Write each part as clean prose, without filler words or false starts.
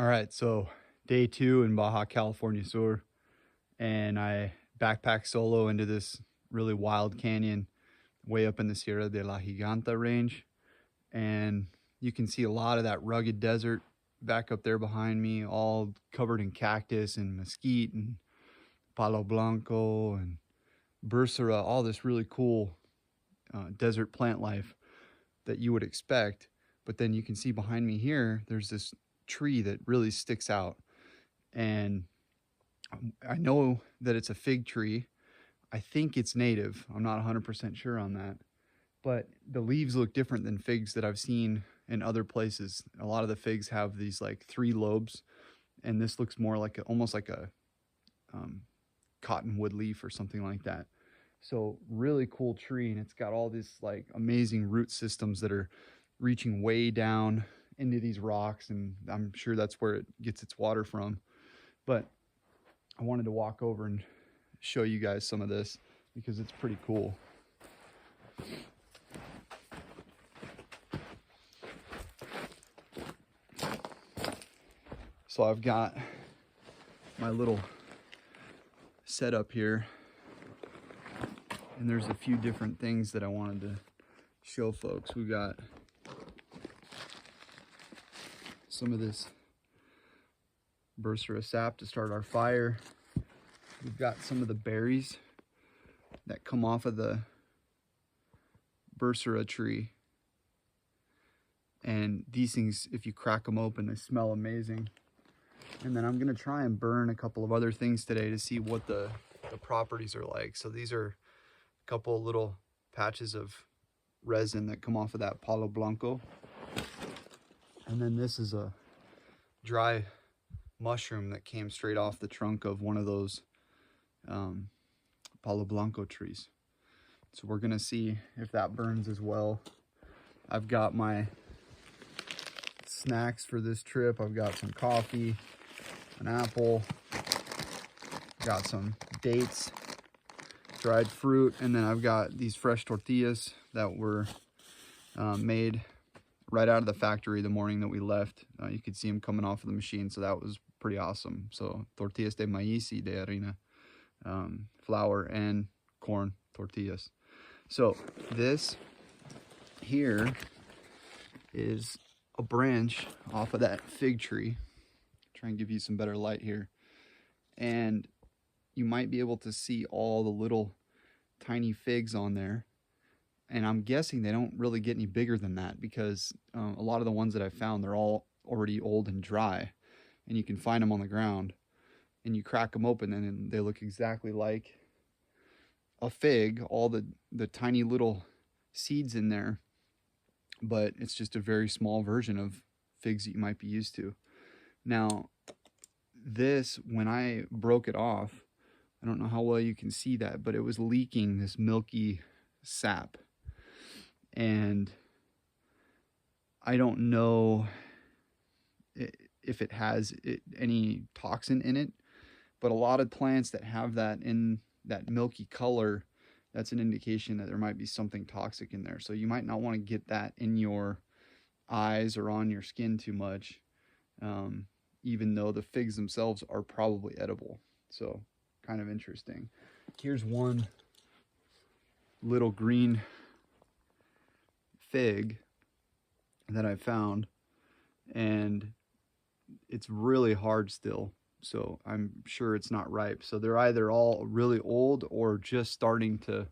All right, so day 2 in Baja California Sur, and I backpack solo into this really wild canyon way up in the Sierra de la Giganta range. And you can see a lot of that rugged desert back up there behind me, all covered in cactus and mesquite and palo blanco and bursera, all this really cool desert plant life that you would expect. But then you can see behind me here, there's this tree that really sticks out. And I know that it's a fig tree. I think it's native. I'm not 100% sure on that. But the leaves look different than figs that I've seen in other places. A lot of the figs have these like 3 lobes, and this looks more like almost like a cottonwood leaf or something like that. So really cool tree, and it's got all these like amazing root systems that are reaching way down into these rocks, and I'm sure that's where it gets its water from. But I wanted to walk over and show you guys some of this because it's pretty cool. So I've got my little setup here, and there's a few different things that I wanted to show folks. We've got some of this bursera sap to start our fire. We've got some of the berries that come off of the bursera tree, and these things, if you crack them open, they smell amazing. And then I'm gonna try and burn a couple of other things today to see what the properties are like. So these are a couple of little patches of resin that come off of that palo blanco. And then this is a dry mushroom that came straight off the trunk of one of those palo blanco trees. So we're gonna see if that burns as well. I've got my snacks for this trip. I've got some coffee, an apple, got some dates, dried fruit, and then I've got these fresh tortillas that were made right out of the factory the morning that we left. You could see them coming off of the machine, so that was pretty awesome. So tortillas de maíz y de harina, flour and corn tortillas. So this here is a branch off of that fig tree. Try and give you some better light here, and you might be able to see all the little tiny figs on there. And I'm guessing they don't really get any bigger than that because a lot of the ones that I found, they're all already old and dry, and you can find them on the ground, and you crack them open and they look exactly like a fig, all the tiny little seeds in there, but it's just a very small version of figs that you might be used to. Now, this, when I broke it off, I don't know how well you can see that, but it was leaking this milky sap. And I don't know if it has any toxin in it, but a lot of plants that have that in that milky color, that's an indication that there might be something toxic in there. So you might not want to get that in your eyes or on your skin too much, even though the figs themselves are probably edible. So kind of interesting. Here's one little green fig that I found, and it's really hard still, so I'm sure it's not ripe. So they're either all really old or just starting to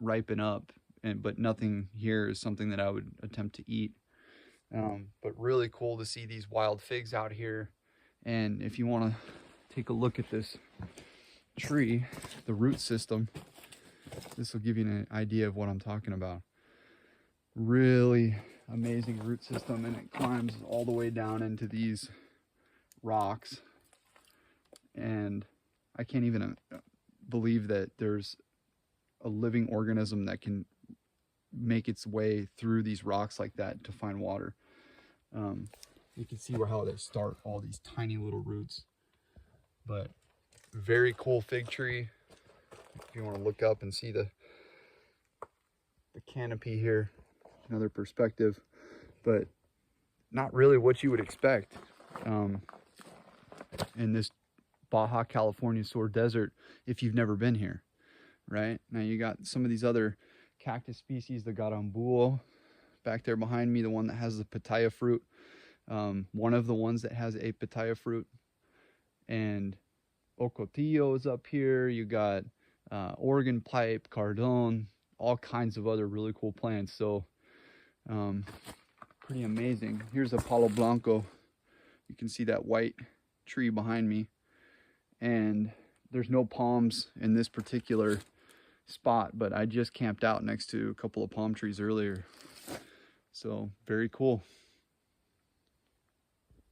ripen up, but nothing here is something that I would attempt to eat. But really cool to see these wild figs out here. And if you want to take a look at this tree, the root system, this will give you an idea of what I'm talking about. Really amazing root system, and it climbs all the way down into these rocks. And I can't even believe that there's a living organism that can make its way through these rocks like that to find water. You can see how they start all these tiny little roots. But very cool fig tree. If you want to look up and see the canopy here, another perspective. But not really what you would expect in this Baja California Sur desert if you've never been here, right? Now you got some of these other cactus species, the garambul back there behind me, the one that has the pitaya fruit, one of the ones that has a pitaya fruit, and ocotillo is up here. You got Oregon pipe, cardon, all kinds of other really cool plants. So pretty amazing. Here's a palo blanco. You can see that white tree behind me, and there's no palms in this particular spot, but I just camped out next to a couple of palm trees earlier. So very cool.